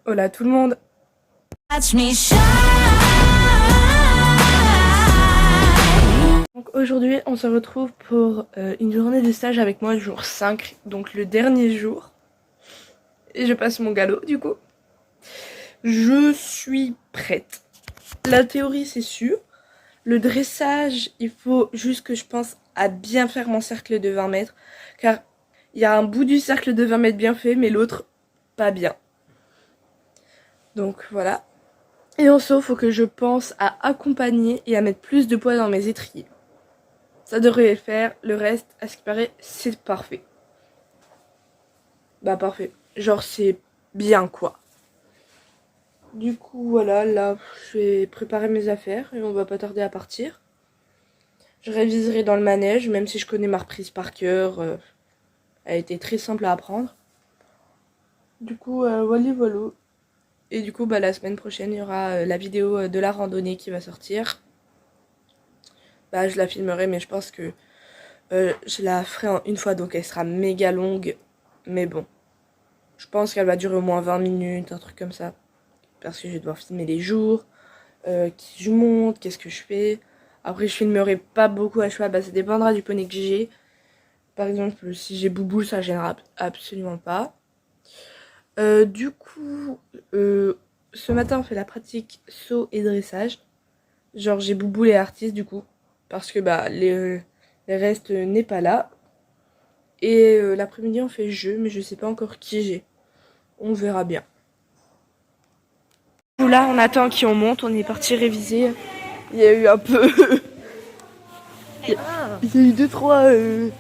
Hola tout le monde. Donc aujourd'hui on se retrouve pour une journée de stage avec moi, jour 5, donc le dernier jour. Et je passe mon galop du coup. Je suis prête. La théorie c'est sûr. Le dressage, il faut juste que je pense à bien faire mon cercle de 20 mètres. Car il y a un bout du cercle de 20 mètres bien fait, mais l'autre pas bien. Donc voilà. Et en saut, il faut que je pense à accompagner et à mettre plus de poids dans mes étriers. Ça devrait le faire. Le reste, à ce qui paraît, c'est parfait. Bah parfait. Genre c'est bien quoi. Du coup voilà, là je vais préparer mes affaires et on va pas tarder à partir. Je réviserai dans le manège, même si je connais ma reprise par cœur. Elle a été très simple à apprendre. Du coup voilà. Et du coup bah la semaine prochaine il y aura la vidéo de la randonnée qui va sortir. Bah je la filmerai mais je pense que je la ferai en une fois donc elle sera méga longue. Mais bon. Je pense qu'elle va durer au moins 20 minutes, un truc comme ça. Parce que je vais devoir filmer les jours, qui je monte, qu'est-ce que je fais. Après je filmerai pas beaucoup à cheval, bah ça dépendra du poney que j'ai. Par exemple si j'ai Bouboule ça gênera absolument pas. Du coup ce matin on fait la pratique saut et dressage. Genre j'ai Bouboule et Artiste du coup. Parce que bah les restes n'est pas là. Et l'après-midi on fait jeu mais je sais pas encore qui j'ai. On verra bien. Là on attend qu'on monte, on est parti réviser. Il y a eu un peu... il y a eu 2-3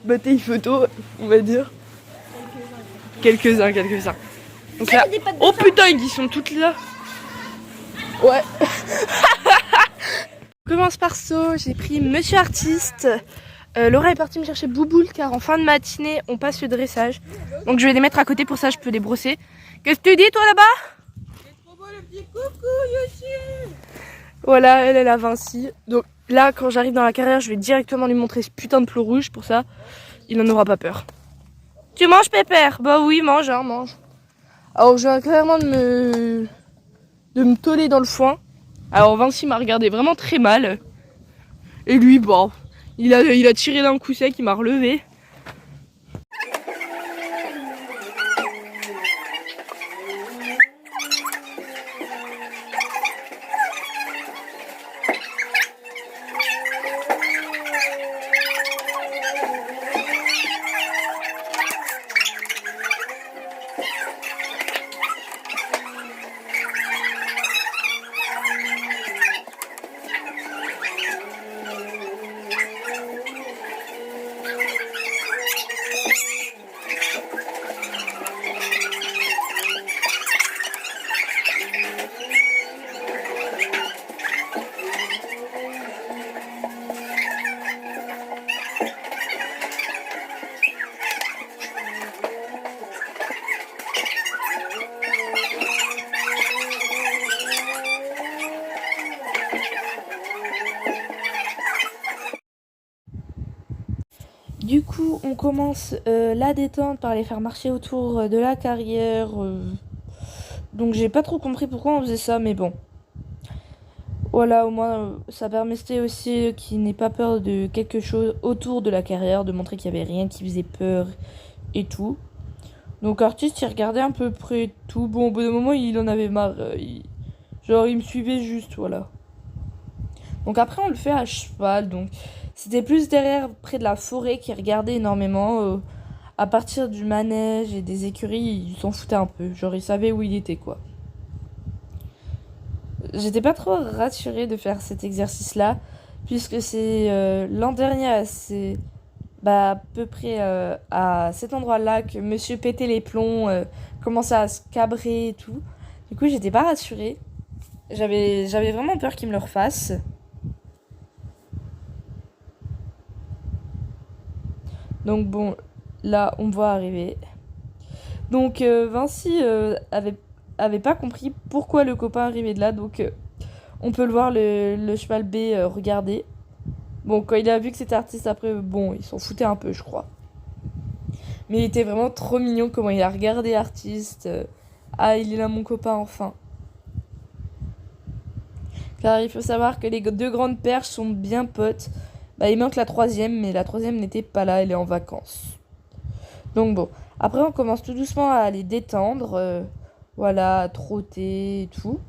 batailles photos, on va dire. Quelques-uns. Donc là... Oh putain, ils sont toutes là. Ouais. On commence par saut, j'ai pris Monsieur Artiste. Laura est partie me chercher Bouboule car en fin de matinée on passe le dressage. Donc je vais les mettre à côté, pour ça je peux les brosser. Qu'est-ce que tu dis toi là-bas? C'est trop beau le petit coucou Yoshi. Voilà, elle a Vinci. Donc là quand j'arrive dans la carrière je vais directement lui montrer ce putain de plot rouge, pour ça il n'en aura pas peur. Tu manges Pépère? Bah oui, mange, hein, mange. Alors je viens clairement de me toller dans le foin. Alors Vinci m'a regardé vraiment très mal. Et lui, bon, il a tiré d'un coup sec, il m'a relevé. Du coup, on commence la détente par les faire marcher autour de la carrière. Donc j'ai pas trop compris pourquoi on faisait ça, mais bon. Voilà, au moins ça permettait aussi qu'il n'ait pas peur de quelque chose autour de la carrière, de montrer qu'il n'y avait rien qui faisait peur et tout. Donc Artiste il regardait à peu près tout. Bon, au bout d'un moment il en avait marre. Genre il me suivait juste, voilà. Donc après on le fait à cheval, donc c'était plus derrière, près de la forêt, qu'il regardait énormément. À partir du manège et des écuries, il s'en foutait un peu. Genre il savait où il était quoi. J'étais pas trop rassurée de faire cet exercice-là, puisque c'est l'an dernier, c'est à peu près à cet endroit-là que monsieur pétait les plombs, commençait à se cabrer et tout. Du coup j'étais pas rassurée. J'avais vraiment peur qu'il me le refasse. Donc bon, là on me voit arriver. Donc Vinci avait pas compris pourquoi le copain arrivait de là. Donc on peut le voir, le cheval B regarder. Bon, quand il a vu que c'était Artiste, après, bon, il s'en foutait un peu, je crois. Mais il était vraiment trop mignon comment il a regardé Artiste Ah, il est là mon copain enfin. Car il faut savoir que les deux grandes perches sont bien potes. Bah, il manque la troisième, mais la troisième n'était pas là, elle est en vacances. Donc bon, après on commence tout doucement à les détendre, voilà, à trotter et tout.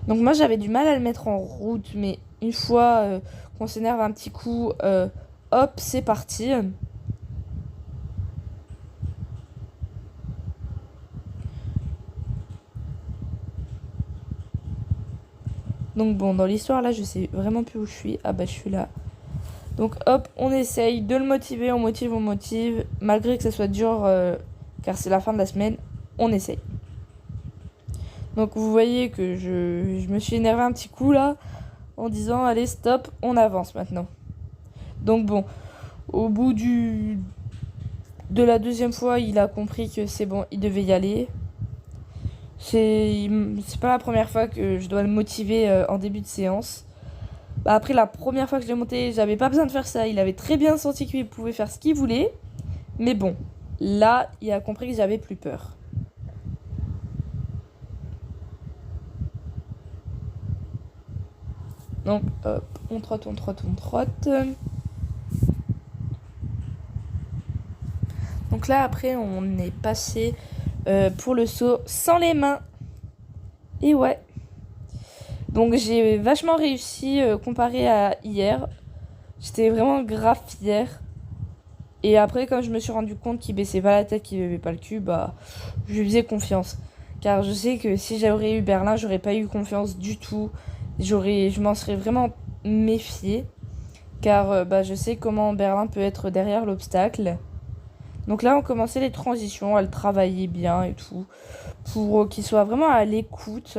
Donc moi j'avais du mal à le mettre en route, mais une fois qu'on s'énerve un petit coup, hop, c'est parti. Donc bon, dans l'histoire là, je sais vraiment plus où je suis. Ah bah je suis là. Donc hop, on essaye de le motiver, on motive, on motive. Malgré que ça soit dur, car c'est la fin de la semaine, on essaye. Donc vous voyez que je me suis énervé un petit coup là, en disant allez stop, on avance maintenant. Donc bon, au bout de la deuxième fois, il a compris que c'est bon, il devait y aller. C'est pas la première fois que je dois le motiver en début de séance. Bah après la première fois que je l'ai monté, j'avais pas besoin de faire ça. Il avait très bien senti qu'il pouvait faire ce qu'il voulait. Mais bon, là, il a compris que j'avais plus peur. Donc, hop, on trotte, on trotte, on trotte. Donc là, après, on est passé pour le saut sans les mains. Et ouais. Donc j'ai vachement réussi comparé à hier. J'étais vraiment grave fière. Et après, quand je me suis rendu compte qu'il baissait pas la tête, qu'il levait pas le cul, bah, je lui faisais confiance. Car je sais que si j'aurais eu Berlin, j'aurais pas eu confiance du tout. Je m'en serais vraiment méfiée. Car bah, je sais comment Berlin peut être derrière l'obstacle. Donc là, on commençait les transitions, à le travailler bien et tout. Pour qu'il soit vraiment à l'écoute.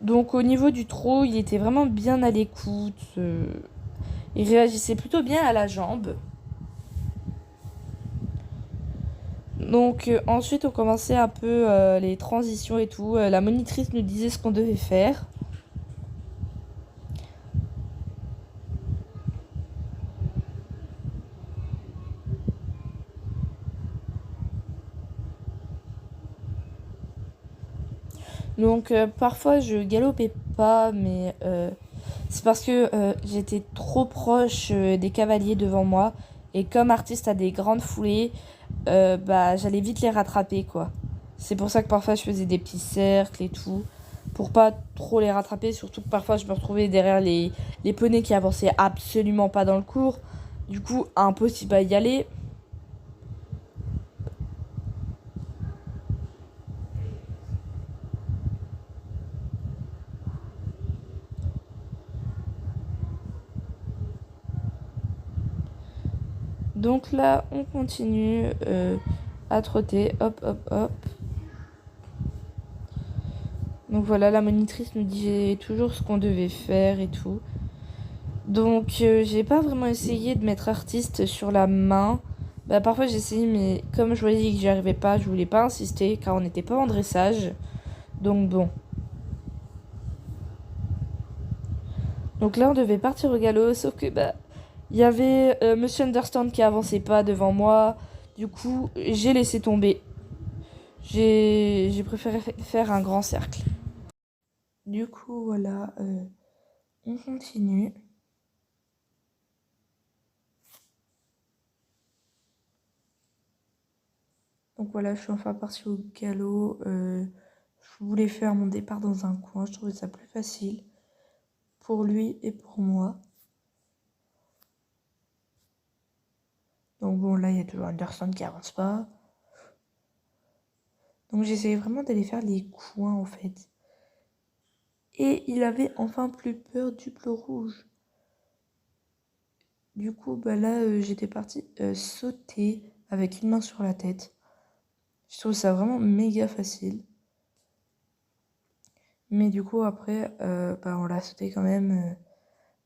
Donc au niveau du trot, il était vraiment bien à l'écoute. Il réagissait plutôt bien à la jambe. Donc ensuite on commençait un peu les transitions et tout. La monitrice nous disait ce qu'on devait faire. Donc parfois je galopais pas, mais c'est parce que j'étais trop proche des cavaliers devant moi. Et comme artiste a des grandes foulées, bah j'allais vite les rattraper quoi. C'est pour ça que parfois je faisais des petits cercles et tout. Pour pas trop les rattraper, surtout que parfois je me retrouvais derrière les poneys qui avançaient absolument pas dans le cours. Du coup, impossible à y aller. Donc là, on continue à trotter. Hop, hop, hop. Donc voilà, la monitrice nous disait toujours ce qu'on devait faire et tout. Donc j'ai pas vraiment essayé de mettre artiste sur la main. Bah parfois j'ai essayé, mais comme je voyais que j'y arrivais pas, je voulais pas insister car on n'était pas en dressage. Donc bon. Donc là on devait partir au galop, sauf que bah il y avait Monsieur Understand qui avançait pas devant moi. Du coup j'ai laissé tomber. J'ai préféré faire un grand cercle. Du coup voilà, on continue. Donc voilà, je suis enfin partie au galop. Je voulais faire mon départ dans un coin, je trouvais ça plus facile pour lui et pour moi. Donc bon, là, il y a toujours Anderson qui avance pas. Donc j'essayais vraiment d'aller faire les coins en fait. Et il avait enfin plus peur du bleu rouge. Du coup, bah là, j'étais partie sauter avec une main sur la tête. Je trouve ça vraiment méga facile. Mais du coup, après, bah, on l'a sauté quand même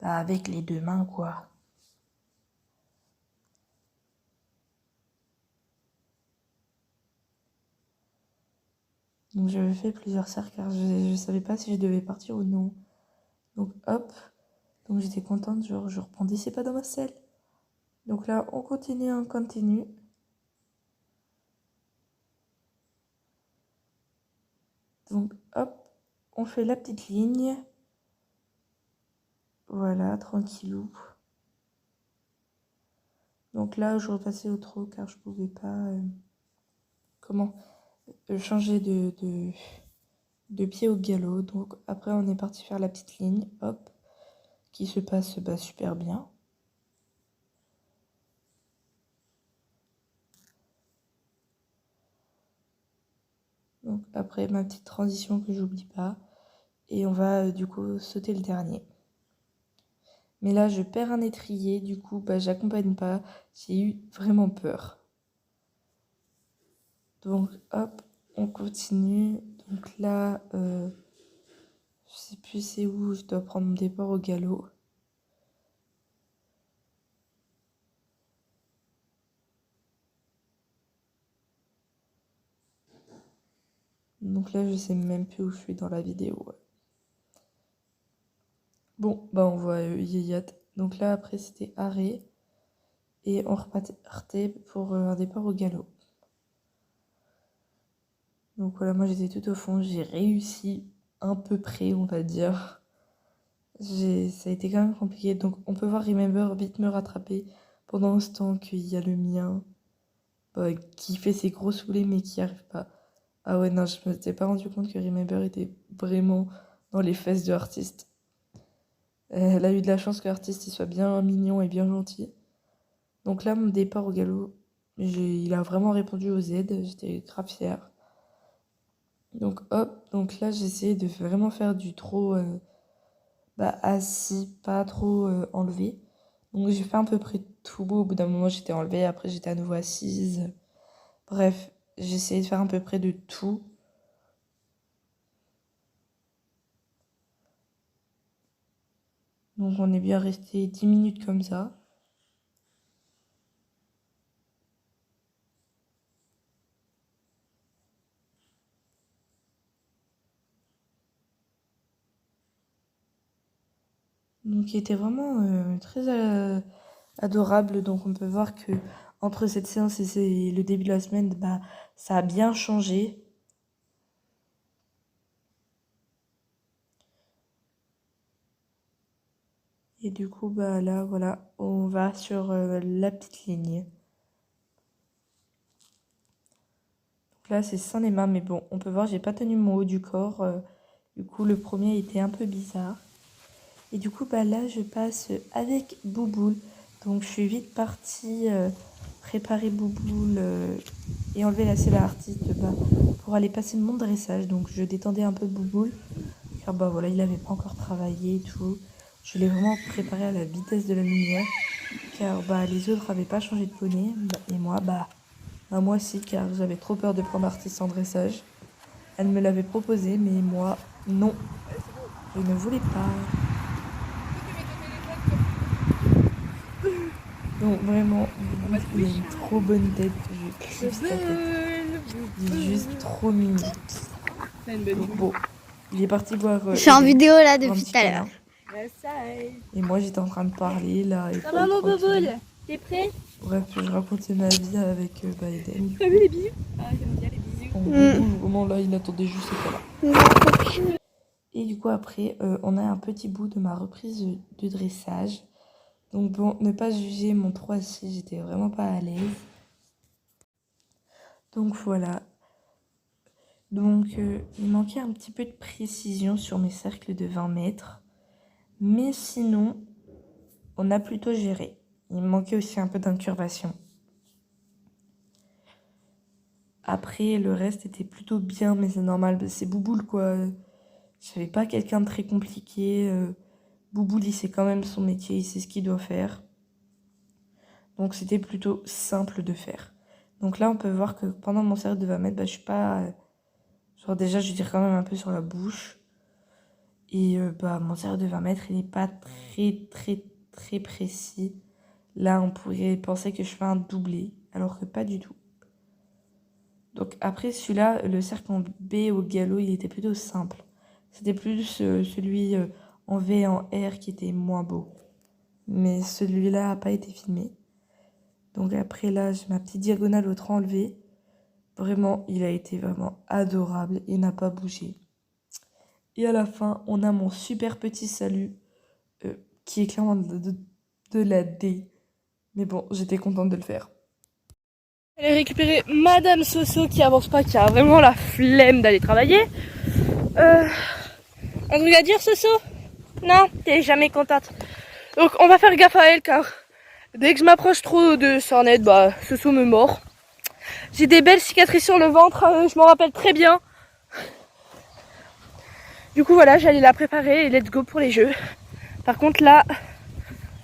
bah, avec les deux mains, quoi. Donc j'avais fait plusieurs cercles car je ne savais pas si je devais partir ou non. Donc hop, donc j'étais contente, genre je rebondissais pas dans ma selle. Donc là on continue, on continue. Donc hop, on fait la petite ligne. Voilà, tranquillou. Donc là, je repassais au trot car je pouvais pas changer de pied au galop. Donc après, on est parti faire la petite ligne, hop, qui se passe super bien. Donc après, ma petite transition que j'oublie pas. Et on va du coup sauter le dernier. Mais là, je perds un étrier, du coup, j'accompagne pas. J'ai eu vraiment peur. Donc hop, on continue. Donc là, je sais plus c'est où, je dois prendre mon départ au galop. Donc là, je sais même plus où je suis dans la vidéo. Bon, on voit Yeyat. Donc là, après, c'était arrêt. Et on repartait pour un départ au galop. Donc voilà, moi j'étais tout au fond. J'ai réussi à peu près, on va dire. Ça a été quand même compliqué. Donc on peut voir Remember vite me rattraper pendant ce temps qu'il y a le mien qui fait ses gros soulets mais qui n'y arrive pas. Ah ouais, non, je me m'étais pas rendu compte que Remember était vraiment dans les fesses de l'artiste. Elle a eu de la chance que l'artiste il soit bien mignon et bien gentil. Donc là, mon départ au galop, il a vraiment répondu aux aides. J'étais grave fière. Donc hop, donc là, j'ai essayé de vraiment faire du trop assis, pas trop enlevé. Donc j'ai fait à peu près tout. Au bout d'un moment, j'étais enlevée. Après, j'étais à nouveau assise. Bref, j'ai essayé de faire à peu près de tout. Donc on est bien resté 10 minutes comme ça. Donc il était vraiment très adorable. Donc on peut voir que entre cette séance et le début de la semaine, ça a bien changé. Et du coup, là, voilà, on va sur la petite ligne. Donc là, c'est sans les mains, mais bon, on peut voir, j'ai pas tenu mon haut du corps. Du coup, le premier était un peu bizarre. Et du coup, là, je passe avec Bouboule. Donc, je suis vite partie préparer Bouboule et enlever la selle à artiste pour aller passer mon dressage. Donc, je détendais un peu Bouboule. Car voilà, il avait pas encore travaillé et tout. Je l'ai vraiment préparé à la vitesse de la lumière. Car les autres n'avaient pas changé de poney. Et moi, moi aussi, car j'avais trop peur de prendre artiste en dressage. Elle me l'avait proposé, mais moi, non. Je ne voulais pas. Donc vraiment, il a une trop bonne tête. Je kiffe sa tête. Il est juste trop mignon. Donc bon, il est parti voir. Je suis en vidéo là depuis tout à l'heure. Et moi j'étais en train de parler là. Ça va mon boboule? T'es prêt? Bref, je racontais ma vie avec Eden. T'as vu les bisous? Ah j'aime bien les bisous. En gros, vraiment là, il attendait juste ça là. Et du coup après, on a un petit bout de ma reprise de dressage. Donc bon, ne pas juger mon 3-6, j'étais vraiment pas à l'aise. Donc voilà. Donc il manquait un petit peu de précision sur mes cercles de 20 mètres. Mais sinon, on a plutôt géré. Il me manquait aussi un peu d'incurvation. Après, le reste était plutôt bien, mais c'est normal. C'est Bouboule, quoi. Je savais pas quelqu'un de très compliqué. Bouboule, il sait quand même son métier, il sait ce qu'il doit faire. Donc c'était plutôt simple de faire. Donc là, on peut voir que pendant mon cercle de 20 mètres, je suis pas... déjà, je tire quand même un peu sur la bouche. Et mon cercle de 20 mètres, il n'est pas très précis. Là, on pourrait penser que je fais un doublé, alors que pas du tout. Donc après, celui-là, le cercle en B au galop, il était plutôt simple. C'était plus celui en V et en R qui était moins beau. Mais celui-là n'a pas été filmé. Donc après là, j'ai ma petite diagonale au 3 enlevée. Vraiment, il a été vraiment adorable et n'a pas bougé. Et à la fin, on a mon super petit salut qui est clairement de la D. Mais bon, j'étais contente de le faire. J'allais récupérer Madame Soso qui avance pas, qui a vraiment la flemme d'aller travailler. Un truc à dire, Soso? Non, t'es jamais contente. Donc on va faire gaffe à elle car dès que je m'approche trop de Sornette, bah Soso me mord. J'ai des belles cicatrices sur le ventre, je m'en rappelle très bien. Du coup voilà, j'allais la préparer et let's go pour les jeux. Par contre là,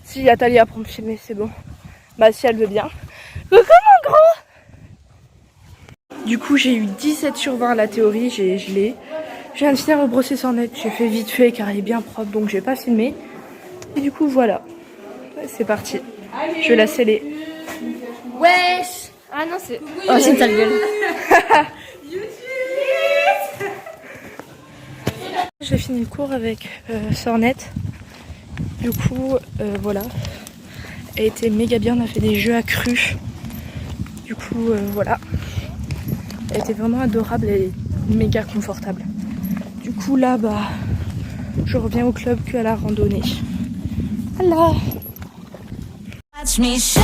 si y a Talia pour me filmer, c'est bon. Bah si elle veut bien. Coucou mon gros! Du coup j'ai eu 17 sur 20 à la théorie, je l'ai. Je viens de finir de brosser Sornette, j'ai fait vite fait car elle est bien propre donc je vais pas filmer. Et du coup voilà, c'est parti. Je vais la sceller. Wesh. Ah non, c'est... Oh, c'est une sale gueule. J'ai fini le cours avec Sornette. Du coup, voilà. Elle était méga bien, on a fait des jeux accrus. Du coup, voilà. Elle était vraiment adorable et méga confortable. Du coup, là, bah, je reviens au club qu'à la randonnée. Voilà. Watch me shine.